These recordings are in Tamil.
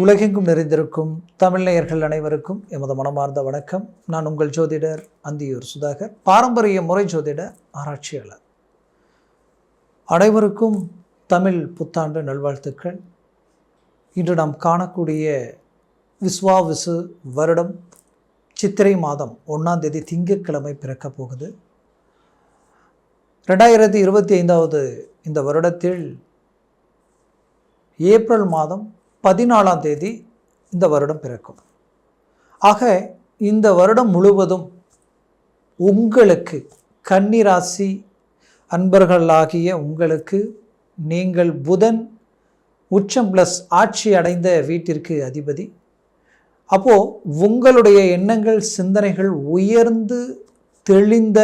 உலகெங்கும் நிறைந்திருக்கும் தமிழ் நேயர்கள் அனைவருக்கும் எமது மனமார்ந்த வணக்கம். நான் உங்கள் ஜோதிடர் அந்தியூர் சுதாகர், பாரம்பரிய முறை ஜோதிட ஆராய்ச்சியாளர். அனைவருக்கும் தமிழ் புத்தாண்டு நல்வாழ்த்துக்கள். இன்று நாம் காணக்கூடிய விஸ்வாவிசு வருடம் சித்திரை மாதம் 1ஆம் தேதி திங்கட்கிழமை பிறக்கப் போகுது. 2025 இந்த வருடத்தில் ஏப்ரல் மாதம் 14ஆம் தேதி இந்த வருடம் பிறக்கும். ஆக இந்த வருடம் முழுவதும் உங்களுக்கு கன்னிராசி அன்பர்களாகிய உங்களுக்கு நீங்கள் புதன் உச்சம் ப்ளஸ் ஆட்சி அடைந்த வீட்டிற்கு அதிபதி. அப்போது உங்களுடைய எண்ணங்கள் சிந்தனைகள் உயர்ந்து தெளிந்த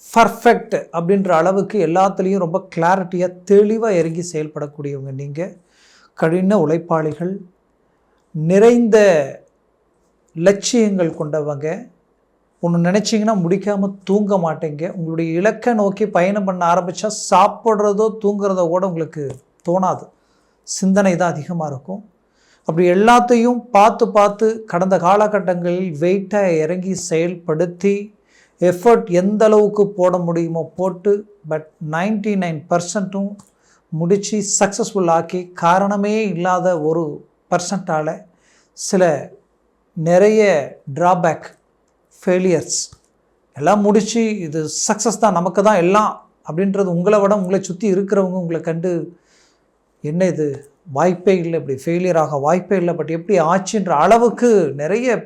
பர்ஃபெக்ட் அப்படின்ற அளவுக்கு எல்லாத்துலேயும் ரொம்ப கிளாரிட்டியாக தெளிவாக இறங்கி செயல்படக்கூடியவங்க நீங்கள். கடின உழைப்பாளிகள், நிறைந்த லட்சியங்கள் கொண்டவங்க. ஒன்று நினச்சிங்கன்னா முடிக்காமல் தூங்க மாட்டேங்க. உங்களுடைய இலக்கை நோக்கி பயணம் பண்ண ஆரம்பித்தா சாப்பிட்றதோ தூங்குறதோ கூட உங்களுக்கு தோணாது. சிந்தனை தான் அதிகமாக இருக்கும். அப்படி எல்லாத்தையும் பார்த்து கடந்த காலகட்டங்களில் வெயிட்டாக இறங்கி செயல்படுத்தி எஃபர்ட் எந்த அளவுக்கு போட முடியுமோ போட்டு பட் 99% முடித்து சக்ஸஸ்ஃபுல் ஆக்கி காரணமே இல்லாத ஒரு பர்சன்ட்டால் சில நிறைய ட்ராபேக் ஃபெயிலியர்ஸ் எல்லாம் முடித்து இது சக்ஸஸ் தான் நமக்கு தான் எல்லாம் அப்படின்றது உங்களை விட உங்களை சுற்றி இருக்கிறவங்க உங்களை கண்டு என்ன இது வாய்ப்பே இல்லை, இப்படி ஃபெயிலியர் ஆக வாய்ப்பே இல்லை, பட் எப்படி ஆச்சுன்ற அளவுக்கு நிறைய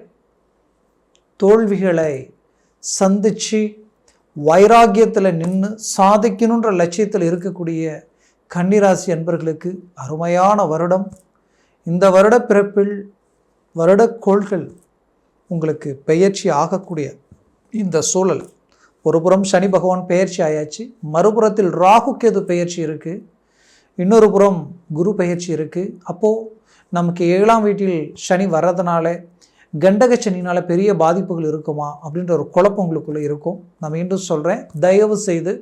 தோல்விகளை சந்தித்து வைராக்கியத்தில் நின்று சாதிக்கணுன்ற லட்சியத்தில் இருக்கக்கூடிய கன்னிராசி அன்பர்களுக்கு அருமையான வருடம். இந்த வருட பிறப்பில் வருடக்கோள்கள் உங்களுக்கு பெயர்ச்சி ஆகக்கூடிய இந்த சூழல். ஒரு புறம் சனி பகவான் பெயர்ச்சி ஆயாச்சு, மறுபுறத்தில் ராகு கேது பெயர்ச்சி இருக்குது, இன்னொரு புறம் குரு பெயர்ச்சி இருக்குது. அப்போது நமக்கு 7ஆம் வீட்டில் சனி வர்றதுனால கண்டக சனினால் பெரிய பாதிப்புகள் இருக்குமா அப்படின்ற ஒரு குழப்பம் உங்களுக்குள்ளே இருக்கும். நான் மீண்டும் சொல்கிறேன், தயவு செய்து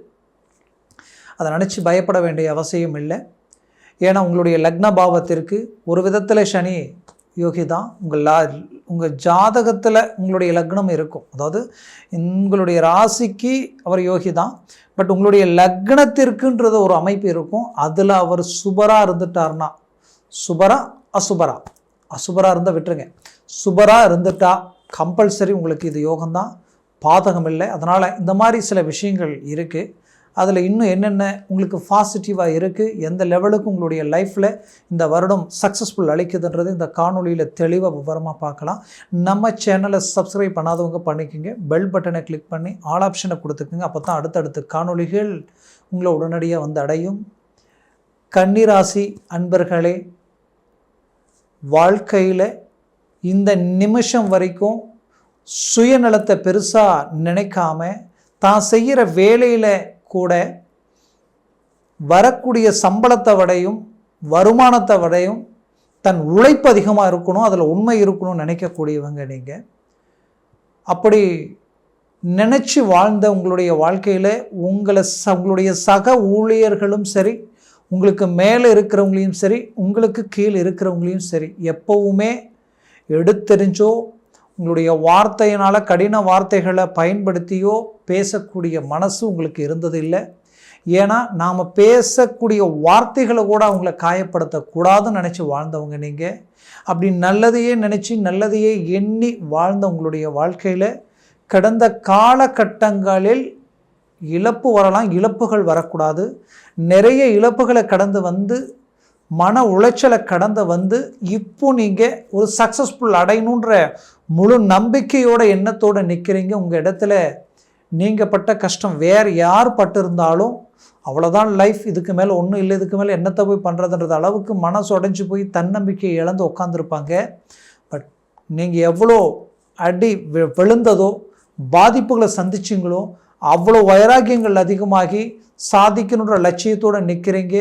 அதை நினச்சி பயப்பட வேண்டிய அவசியம் இல்லை. ஏன்னா உங்களுடைய லக்ன பாவத்திற்கு ஒரு விதத்தில் சனி யோகி தான். உங்கள் ஜாதகத்தில் உங்களுடைய லக்னம் இருக்கும், அதாவது உங்களுடைய ராசிக்கு அவர் யோகி தான். பட் உங்களுடைய லக்னத்திற்குன்றது ஒரு அமைப்பு இருக்கும். அதில் அவர் சுபராக இருந்துட்டார்னா, சுபரா அசுபரா, அசுபராக இருந்தால் விட்டுருங்க, சுபராக இருந்துட்டா கம்பல்சரி உங்களுக்கு இது யோகம்தான், பாதகம் இல்லை. அதனால் இந்த மாதிரி சில விஷயங்கள் இருக்குது. அதில் இன்னும் என்னென்ன உங்களுக்கு பாசிட்டிவாக இருக்குது, எந்த லெவலுக்கு உங்களுடைய லைஃப்பில் இந்த வருடம் சக்ஸஸ்ஃபுல் அளிக்குதுன்றது இந்த காணொலியில் தெளிவாக விவரமாக பார்க்கலாம். நம்ம சேனலை சப்ஸ்கிரைப் பண்ணாதவங்க பண்ணிக்கோங்க, பெல் பட்டனை கிளிக் பண்ணி ஆல் ஆப்ஷனை கொடுத்துக்குங்க. அப்போ தான் அடுத்தடுத்த காணொலிகள் உங்களை உடனடியாக வந்து அடையும். கன்னிராசி அன்பர்களே, வாழ்க்கையில் இந்த நிமிஷம் வரைக்கும் சுயநலத்தை பெருசாக நினைக்காம தான் செய்கிற வேலையில் கூட வரக்கூடிய சம்பளத்தை விடையும் வருமானத்தை விடையும் தன் உழைப்பு அதிகமாக இருக்கணும், அதில் உண்மை இருக்கணும்னு நினைக்கக்கூடியவங்க நீங்கள். அப்படி நினச்சி வாழ்ந்த உங்களுடைய வாழ்க்கையில் உங்களுடைய சக ஊழியர்களும் சரி, உங்களுக்கு மேலே இருக்கிறவங்களையும் சரி, உங்களுக்கு கீழே இருக்கிறவங்களையும் சரி, எப்போவுமே எடுத்தெறிஞ்சோ உங்களுடைய வார்த்தையினால் கடின வார்த்தைகளை பயன்படுத்தியோ பேசக்கூடிய மனசு உங்களுக்கு இருந்ததில்லை. ஏன்னா நாம் பேசக்கூடிய வார்த்தைகளை கூட அவங்கள காயப்படுத்தக்கூடாதுன்னு நினச்சி வாழ்ந்தவங்க நீங்கள். அப்படி நல்லதையே நினச்சி நல்லதையே எண்ணி வாழ்ந்த உங்களுடைய வாழ்க்கையில் கடந்த காலகட்டங்களில் இழப்பு வரலாம், இழப்புகள் வரக்கூடாது. நிறைய இழப்புகளை கடந்து வந்து மன உளைச்சலை கடந்து வந்து இப்போ நீங்கள் ஒரு சக்ஸஸ்ஃபுல் அடையணுன்ற முழு நம்பிக்கையோட எண்ணத்தோடு நிற்கிறீங்க. உங்கள் இடத்துல நீங்கள் பட்ட கஷ்டம் வேறு யார் பட்டிருந்தாலும் அவ்வளோதான் லைஃப், இதுக்கு மேலே ஒன்றும் இல்லை, இதுக்கு மேலே என்னத்தை போய் பண்ணுறதுன்றது அளவுக்கு மனசு உடைஞ்சு போய் தன்னம்பிக்கையை இழந்து உட்காந்துருப்பாங்க. பட் நீங்கள் எவ்வளோ அடி விழுந்ததோ பாதிப்புகளை சந்திச்சிங்களோ அவ்வளோ வைராக்கியங்கள் அதிகமாகி சாதிக்கணுன்ற லட்சியத்தோடு நிற்கிறீங்க.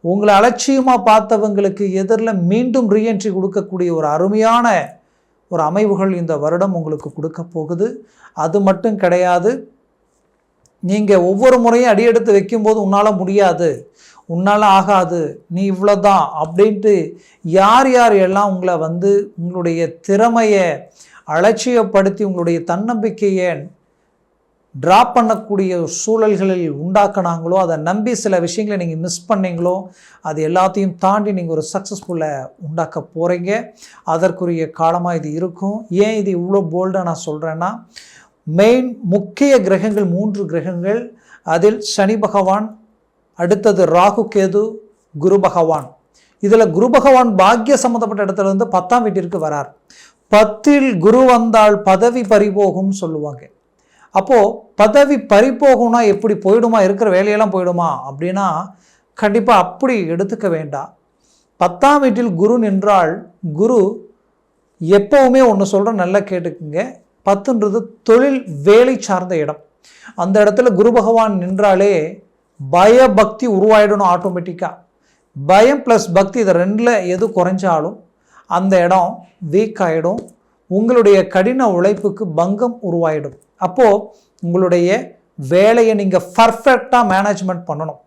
உங்களை அலட்சியமாக பார்த்தவங்களுக்கு எதிரில் மீண்டும் ரீஎன்ட்ரி கொடுக்கக்கூடிய ஒரு அருமையான ஒரு அமைவுகள் இந்த வருடம் உங்களுக்கு கொடுக்க போகுது. அது மட்டும் கிடையாது, நீங்கள் ஒவ்வொரு முறையும் அடியெடுத்து வைக்கும்போது உன்னால் முடியாது, உன்னால் ஆகாது, நீ இவ்வளோதான் அப்படின்ட்டு யார் யார் எல்லாம் உங்களை வந்து உங்களுடைய திறமையை அலட்சியப்படுத்தி உங்களுடைய தன்னம்பிக்கையை ட்ராப் பண்ணக்கூடிய சூழல்களில் உண்டாக்குனாங்களோ, அதை நம்பி சில விஷயங்களை நீங்கள் மிஸ் பண்ணீங்களோ, அது எல்லாத்தையும் தாண்டி நீங்கள் ஒரு சக்ஸஸ்ஃபுல்லை உண்டாக்க போகிறீங்க. அதற்குரிய காலமாக இது இருக்கும். ஏன் இது இவ்வளோ போல்டாக நான் சொல்கிறேன்னா, மெயின் முக்கிய கிரகங்கள் 3 கிரகங்கள். அதில் சனி பகவான், அடுத்தது ராகு கேது, குரு பகவான். இதில் குரு பகவான் பாக்கிய சம்மந்தப்பட்ட இடத்துல இருந்து 10ஆம் வீட்டிற்கு வரார். 10இல் குரு வந்தால் பதவி பறிபோகும் சொல்லுவாங்க. அப்போது பதவி பறிபோகும்னா எப்படி போயிடுமா, இருக்கிற வேலையெல்லாம் போயிடுமா அப்படின்னா கண்டிப்பாக அப்படி எடுத்துக்க வேண்டாம். 10ஆம் வீட்டில் குரு நின்றால், குரு எப்போவுமே ஒன்று சொல்கிறேன், நல்லா கேட்டுக்குங்க. 10ன்றது தொழில் வேலை சார்ந்த இடம். அந்த இடத்துல குரு பகவான் நின்றாலே பயபக்தி உருவாயிடணும் ஆட்டோமேட்டிக்காக. பயம் ப்ளஸ் பக்தி இதை 2ல் எது குறைஞ்சாலும் அந்த இடம் வீக் ஆகிடும். உங்களுடைய கடின உழைப்புக்கு பங்கம் உருவாயிடும். அப்போது உங்களுடைய வேலையை நீங்கள் பர்ஃபெக்டாக மேனேஜ்மெண்ட் பண்ணணும்.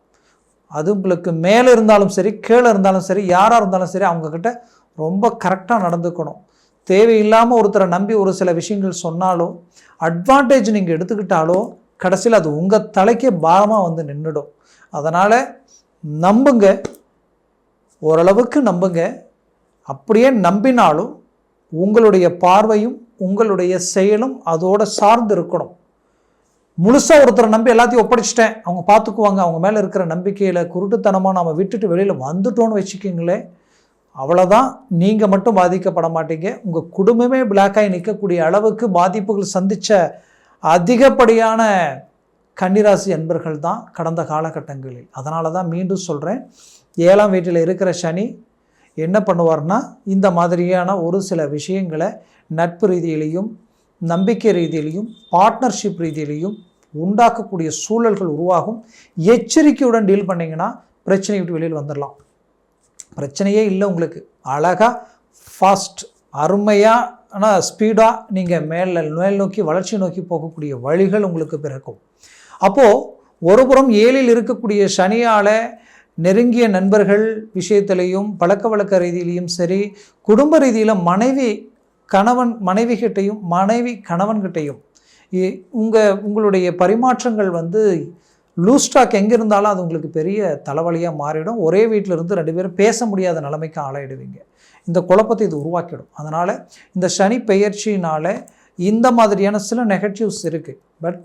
அது உங்களுக்கு மேலே இருந்தாலும் சரி, கீழே இருந்தாலும் சரி, யாராக இருந்தாலும் சரி, அவங்கக்கிட்ட ரொம்ப கரெக்டாக நடந்துக்கணும். தேவையில்லாமல் ஒருத்தரை நம்பி ஒரு சில விஷயங்கள் சொன்னாலோ, அட்வான்டேஜ் நீங்கள் எடுத்துக்கிட்டாலோ, கடைசியில் அது உங்கள் தலைக்கே பாரமாக வந்து நின்றுடும். அதனால் நம்புங்க, ஓரளவுக்கு நம்புங்க. அப்படியே நம்பினாலும் உங்களுடைய பார்வையும் உங்களுடைய செயலும் அதோட சார்ந்து இருக்கணும். முழுசாக ஒருத்தரை நம்பி எல்லாத்தையும் ஒப்படைச்சிட்டேன், அவங்க பார்த்துக்குவாங்க, அவங்க மேலே இருக்கிற நம்பிக்கையில் குருட்டுத்தனமாக நம்ம விட்டுட்டு வெளியில் வந்துட்டோன்னு வச்சுக்கிங்களேன், அவ்வளோதான். நீங்கள் மட்டும் பாதிக்கப்பட மாட்டீங்க, உங்கள் குடும்பமே பிளாக்காகி நிற்கக்கூடிய அளவுக்கு பாதிப்புகள் சந்தித்த அதிகப்படியான கன்னிராசி அன்பர்கள் தான் கடந்த காலகட்டங்களில். அதனால தான் மீண்டும் சொல்கிறேன், 7ஆம் வீட்டில் இருக்கிற சனி என்ன பண்ணுவார்னா, இந்த மாதிரியான ஒரு சில விஷயங்களை நட்பு ரீதியிலையும் நம்பிக்கை ரீதியிலையும் பார்ட்னர்ஷிப் ரீதியிலையும் உண்டாக்கக்கூடிய சூழல்கள் உருவாகும். எச்சரிக்கையுடன் டீல் பண்ணிங்கன்னா பிரச்சனை விட்டு வெளியில் வந்துடலாம். பிரச்சனையே இல்லை உங்களுக்கு. அழகாக ஃபாஸ்ட் அருமையான ஸ்பீடாக நீங்கள் மேல் நோக்கி வளர்ச்சி நோக்கி போகக்கூடிய வழிகள் உங்களுக்கு பிறக்கும். அப்போது ஒருபுறம் 7இல் இருக்கக்கூடிய சனியால் நெருங்கிய நண்பர்கள் விஷயத்திலையும் பழக்க வழக்க ரீதியிலையும் சரி, குடும்ப ரீதியில் கணவன் மனைவிகிட்டையும் மனைவி கணவன்கிட்டையும் உங்களுடைய பரிமாற்றங்கள் வந்து லூஸ் ஸ்டாக் எங்கே இருந்தாலும் அது உங்களுக்கு பெரிய தலைவலியாக மாறிடும். ஒரே வீட்டில் இருந்து 2 பேரும் பேச முடியாத நிலைமைக்கு ஆளாயிடுவீங்க. இந்த குழப்பத்தை இது உருவாக்கிடும். அதனால் இந்த சனி பெயர்ச்சினால் இந்த மாதிரியான சில நெகட்டிவ்ஸ் இருக்குது. பட்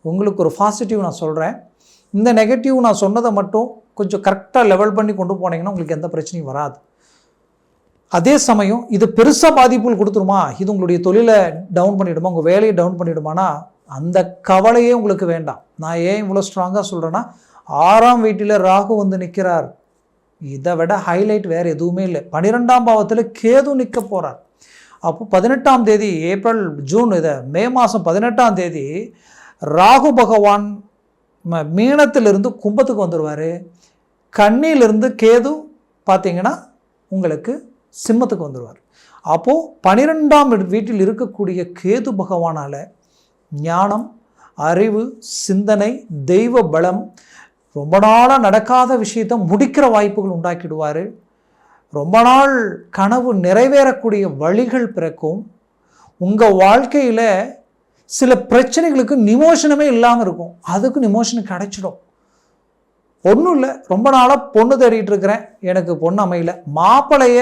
உங்களுக்கு ஒரு பாசிட்டிவ் நான் சொல்கிறேன். இந்த நெகட்டிவ் நான் சொன்னதை மட்டும் கொஞ்சம் கரெக்டாக லெவல் பண்ணி கொண்டு போனீங்கன்னா உங்களுக்கு எந்த பிரச்சனையும் வராது. அதே சமயம் இது பெருசாக பாதிப்புகள் கொடுத்துருமா, இது உங்களுடைய தொழிலை டவுன் பண்ணிவிடுமா, உங்கள் வேலையை டவுன் பண்ணிவிடுமானா அந்த கவலையே உங்களுக்கு வேண்டாம். நான் ஏன் இவ்வளோ ஸ்ட்ராங்காக சொல்கிறேன்னா, 6ஆம் வீட்டில் ராகு வந்து நிற்கிறார். இதை விட ஹைலைட் வேறு எதுவுமே இல்லை. 12ஆம் பாவத்தில் கேது நிற்க போகிறார். அப்போ 18ஆம் தேதி மே மாதம் 18ஆம் தேதி ராகு பகவான் மீனத்திலிருந்து கும்பத்துக்கு வந்துடுவார். கன்னியிலிருந்து கேது பார்த்தீங்கன்னா உங்களுக்கு சிம்மத்துக்கு வந்துடுவார். அப்போது 12ஆம் வீட்டில் இருக்கக்கூடிய கேது பகவானால் ஞானம், அறிவு, சிந்தனை, தெய்வ பலம், ரொம்ப நாளாக நடக்காத விஷயத்தை முடிக்கிற வாய்ப்புகள் உண்டாக்கிடுவார். ரொம்ப நாள் கனவு நிறைவேறக்கூடிய வழிகள் பிறக்கும். உங்கள் வாழ்க்கையில் சில பிரச்சனைகளுக்கு நிமோஷனமே இல்லாமல் இருக்கும், அதுக்கு நிமோஷன் கிடைச்சிடும். ஒன்றும் இல்லை, ரொம்ப நாளாக பொண்ணு தேடிட்டு இருக்கிறேன், எனக்கு பொண்ணு அமையல, மாப்பிள்ளைய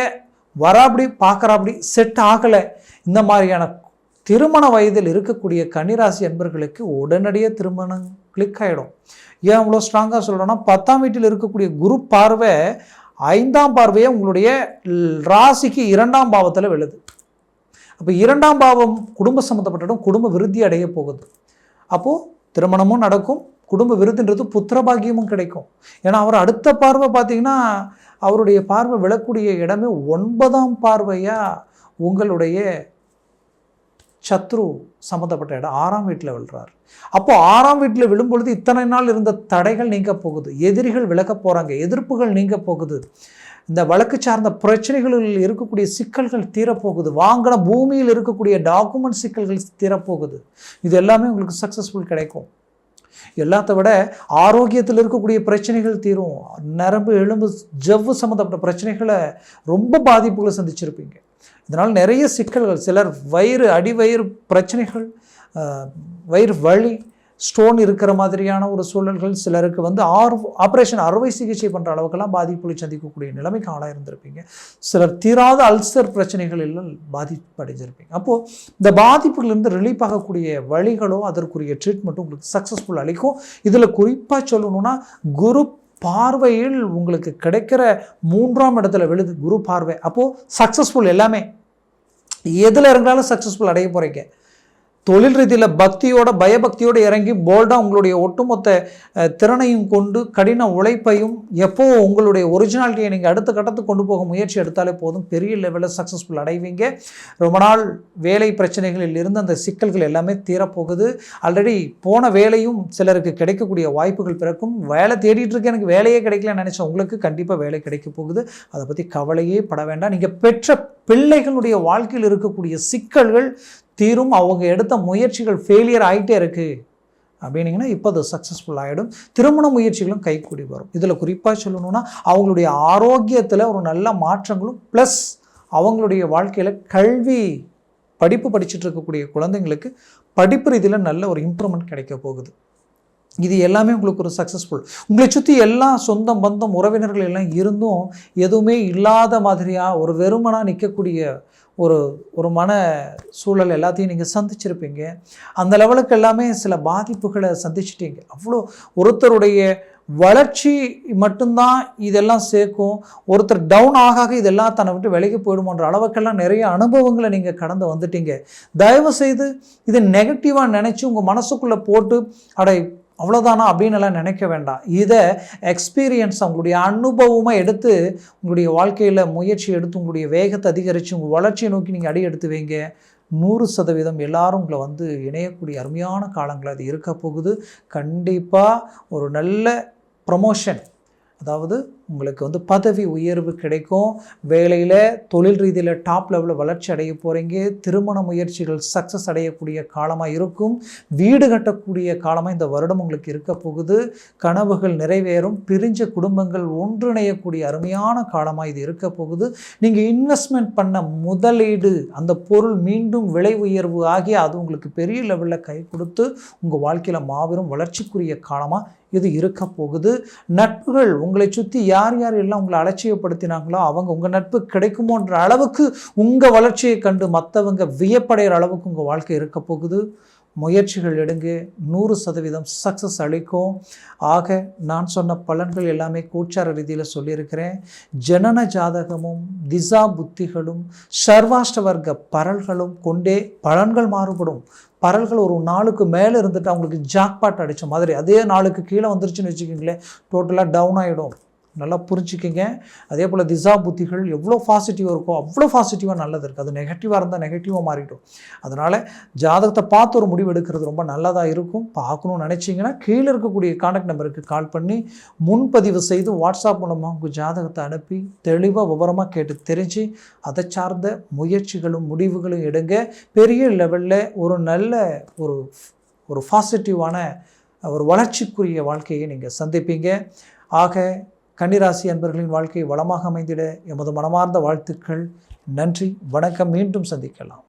வராப்படி பார்க்குறாப்படி செட் ஆகலை, இந்த மாதிரியான திருமண வயதில் இருக்கக்கூடிய கன்னிராசி அன்பர்களுக்கு உடனடியாக திருமணம் கிளிக் ஆகிடும். ஏன் அவ்வளோ ஸ்ட்ராங்காக சொல்கிறேன்னா, 10ஆம் வீட்டில் இருக்கக்கூடிய குரு பார்வை 5ஆம் பார்வையை உங்களுடைய ராசிக்கு 2ஆம் பாவத்தில் விழுது. அப்போ 2ஆம் பாவம் குடும்ப சம்மந்தப்பட்ட குடும்ப விருத்தி அடைய போகுது. அப்போது திருமணமும் நடக்கும், குடும்ப விருதுன்றது புத்திரபாகியமும் கிடைக்கும். ஏன்னா அவர் அடுத்த பார்வை பார்த்தீங்கன்னா அவருடைய பார்வை விழக்கூடிய இடமே 9ஆம் பார்வையாக உங்களுடைய சத்ரு சம்மந்தப்பட்ட இடம் 6ஆம் வீட்டில் விழுறார். அப்போ 6ஆம் வீட்டில் விழும்பொழுது இத்தனை நாள் இருந்த தடைகள் நீங்க போகுது, எதிரிகள் விலக போகிறாங்க, எதிர்ப்புகள் நீங்க போகுது, இந்த வழக்கு சார்ந்த பிரச்சனைகளில் இருக்கக்கூடிய சிக்கல்கள் தீரப்போகுது, வாங்கின பூமியில் இருக்கக்கூடிய டாக்குமெண்ட் சிக்கல்கள் தீரப்போகுது. இது எல்லாமே உங்களுக்கு சக்ஸஸ்ஃபுல் கிடைக்கும். எல்லாத்த விட ஆரோக்கியத்தில் இருக்கக்கூடிய பிரச்சனைகள் தீரும். நரம்பு, எலும்பு, ஜவ்வு சம்மந்தப்பட்ட பிரச்சனைகளை ரொம்ப பாதிப்புகளை சந்திச்சிருப்பீங்க. இதனால் நிறைய சிக்கல்கள், சிலர் வயிறு, அடிவயிறு பிரச்சனைகள், வயிறு வலி, ஸ்டோன் இருக்கிற மாதிரியான ஒரு சூழல்கள், சிலருக்கு வந்து ஆப்ரேஷன் அறுவை சிகிச்சை பண்ணுற அளவுக்கெல்லாம் பாதிப்புகளை சந்திக்கக்கூடிய நிலைமைக்கு ஆளாக இருந்திருப்பீங்க. சிலர் தீராத அல்சர் பிரச்சனைகள் எல்லாம் பாதிப்படைஞ்சிருப்பீங்க. அப்போது இந்த பாதிப்புகளிலிருந்து ரிலீஃப் ஆகக்கூடிய வழிகளோ அதற்குரிய ட்ரீட்மெண்ட்டும் உங்களுக்கு சக்ஸஸ்ஃபுல் அளிக்கும். இதில் குறிப்பாக சொல்லணும்னா குரு பார்வையில் உங்களுக்கு கிடைக்கிற 3ஆம் இடத்துல விழுது குரு பார்வை. அப்போது சக்ஸஸ்ஃபுல் எல்லாமே எதில் இருந்தாலும் சக்ஸஸ்ஃபுல் அடைய போகிறீங்க. தொழில் ரீதியில் பக்தியோட பயபக்தியோடு இறங்கி போல்டாக உங்களுடைய ஒட்டுமொத்த திறனையும் கொண்டு கடின உழைப்பையும் எப்போ உங்களுடைய ஒரிஜினாலிட்டியை நீங்கள் அடுத்த கட்டத்துக்கு கொண்டு போக முயற்சி எடுத்தாலே போதும், பெரிய லெவலில் சக்ஸஸ்ஃபுல் அடைவீங்க. ரொம்ப நாள் வேலை பிரச்சனைகளில் இருந்து அந்த சிக்கல்கள் எல்லாமே தீரப்போகுது. ஆல்ரெடி போன வேலையும் சிலருக்கு கிடைக்கக்கூடிய வாய்ப்புகள் பிறக்கும். வேலை தேடிட்டு இருக்க, எனக்கு வேலையே கிடைக்கலன்னு நினச்ச உங்களுக்கு கண்டிப்பாக வேலை கிடைக்க போகுது. அதை பற்றி கவலையே பட வேண்டாம். நீங்கள் பெற்ற பிள்ளைகளுடைய வாழ்க்கையில் இருக்கக்கூடிய சிக்கல்கள் தீரும். அவங்க எடுத்த முயற்சிகள் ஃபெயிலியர் ஆகிட்டே இருக்குது அப்படின்னீங்கன்னா இப்போ அது சக்ஸஸ்ஃபுல் ஆகிடும். திருமண முயற்சிகளும் கைக்கூடி வரும். இதில் குறிப்பாக சொல்லணும்னா அவங்களுடைய ஆரோக்கியத்தில் ஒரு நல்ல மாற்றங்களும் ப்ளஸ் அவங்களுடைய வாழ்க்கையில் படிப்பு படிச்சுட்டு இருக்கக்கூடிய குழந்தைங்களுக்கு படிப்பு ரீதியில் நல்ல ஒரு இம்ப்ரூவ்மெண்ட் கிடைக்க போகுது. இது எல்லாமே உங்களுக்கு ஒரு சக்ஸஸ்ஃபுல். உங்களை சுற்றி எல்லாம் சொந்தம் பந்தம் உறவினர்கள் எல்லாம் இருந்தும் எதுவுமே இல்லாத மாதிரியாக ஒரு வெறுமனாக நிற்கக்கூடிய ஒரு மன சூழல் எல்லாத்தையும் நீங்கள் சந்திச்சிருப்பீங்க. அந்த லெவலுக்கு எல்லாமே சில பாதிப்புகளை சந்திச்சிட்டீங்க. அவ்வளோ ஒருத்தருடைய வளர்ச்சி மட்டும்தான் இதெல்லாம் சேர்க்கும். ஒருத்தர் டவுன் ஆக இதெல்லாம் தன்னை விட்டு விலகி போயிடுமோன்ற அளவுக்கெல்லாம் நிறைய அனுபவங்களை நீங்கள் கடந்து வந்துட்டீங்க. தயவு செய்து இதை நெகட்டிவாக நினச்சி உங்கள் மனசுக்குள்ளே போட்டு அவ்வளோதானா அப்படின்னு எல்லாம் நினைக்க வேண்டாம். இதை எக்ஸ்பீரியன்ஸ் உங்களுடைய அனுபவமாக எடுத்து உங்களுடைய வாழ்க்கையில் முயற்சி எடுத்து உங்களுடைய வேகத்தை அதிகரித்து உங்கள் வளர்ச்சியை நோக்கி நீங்கள் அடி எடுத்து வைங்க. 100% எல்லாரும் உங்களை வந்து இணையக்கூடிய அருமையான காலங்கள் அது இருக்க போகுது. கண்டிப்பாக ஒரு நல்ல ப்ரமோஷன், அதாவது உங்களுக்கு வந்து பதவி உயர்வு கிடைக்கும். வேலையில் தொழில் ரீதியில் டாப் லெவலில் வளர்ச்சி அடைய போகிறீங்க. திருமண முயற்சிகள் சக்ஸஸ் அடையக்கூடிய காலமாக இருக்கும். வீடு கட்டக்கூடிய காலமாக இந்த வருடம் உங்களுக்கு இருக்க போகுது. கனவுகள் நிறைவேறும். பிரிஞ்ச குடும்பங்கள் ஒன்றிணையக்கூடிய அருமையான காலமாக இது இருக்க போகுது. நீங்கள் இன்வெஸ்ட்மெண்ட் பண்ண முதலீடு, அந்த பொருள் மீண்டும் விலை உயர்வு ஆகி அது உங்களுக்கு பெரிய லெவலில் கை கொடுத்து உங்கள் வாழ்க்கையில் மாபெரும் வளர்ச்சிக்குரிய காலமாக இது இருக்க போகுது. நட்புகள் உங்களை சுற்றி யார் எல்லாம் உங்களை அலட்சியப்படுத்தினாங்களோ அவங்க உங்கள் நட்பு கிடைக்குமோன்ற அளவுக்கு உங்கள் வளர்ச்சியை கண்டு மற்றவங்க வியப்படைகிற அளவுக்கு உங்கள் வாழ்க்கை இருக்க போகுது. முயற்சிகள் எடுங்க. 100% சக்ஸஸ் அளிக்கும். ஆக நான் சொன்ன பலன்கள் எல்லாமே கோச்சார ரீதியில் சொல்லியிருக்கிறேன். ஜனன ஜாதகமும் திசா புத்திகளும் சர்வாஷ்டவர்க்க பரல்களும் கொண்டே பலன்கள் மாறுபடும். பரல்கள் ஒரு நாளுக்கு மேலே இருந்துட்டு அவங்களுக்கு ஜாக்பாட் அடித்த மாதிரி அதே நாளுக்கு கீழே வந்துருச்சுன்னு வச்சுக்கிங்களேன், டோட்டலாக டவுன் ஆகிடும். நல்லா புரிஞ்சுக்கிங்க. அதே போல் திசா புத்திகள் எவ்வளோ பாசிட்டிவாக இருக்கோ அவ்வளோ பாசிட்டிவாக நல்லது இருக்குது. அது நெகட்டிவாக இருந்தால் நெகட்டிவாக மாறிடும். அதனால் ஜாதகத்தை பார்த்து ஒரு முடிவு எடுக்கிறது ரொம்ப நல்லதாக இருக்கும். பார்க்கணும்னு நினச்சிங்கன்னா கீழே இருக்கக்கூடிய கான்டாக்ட் நம்பருக்கு கால் பண்ணி முன்பதிவு செய்து வாட்ஸ்அப் மூலமாக உங்கள் ஜாதகத்தை அனுப்பி தெளிவாக விவரமாக கேட்டு தெரிஞ்சு அதை சார்ந்த முயற்சிகளும் முடிவுகளும் எடுங்க. பெரிய லெவலில் ஒரு நல்ல ஒரு பாசிட்டிவான ஒரு வளர்ச்சிக்குரிய வாழ்க்கையை நீங்கள் சந்திப்பீங்க. ஆக கன்னிராசி அன்பர்களின் வாழ்க்கை வளமாக அமைந்திட எமது மனமார்ந்த வாழ்த்துக்கள். நன்றி, வணக்கம். மீண்டும் சந்திக்கலாம்.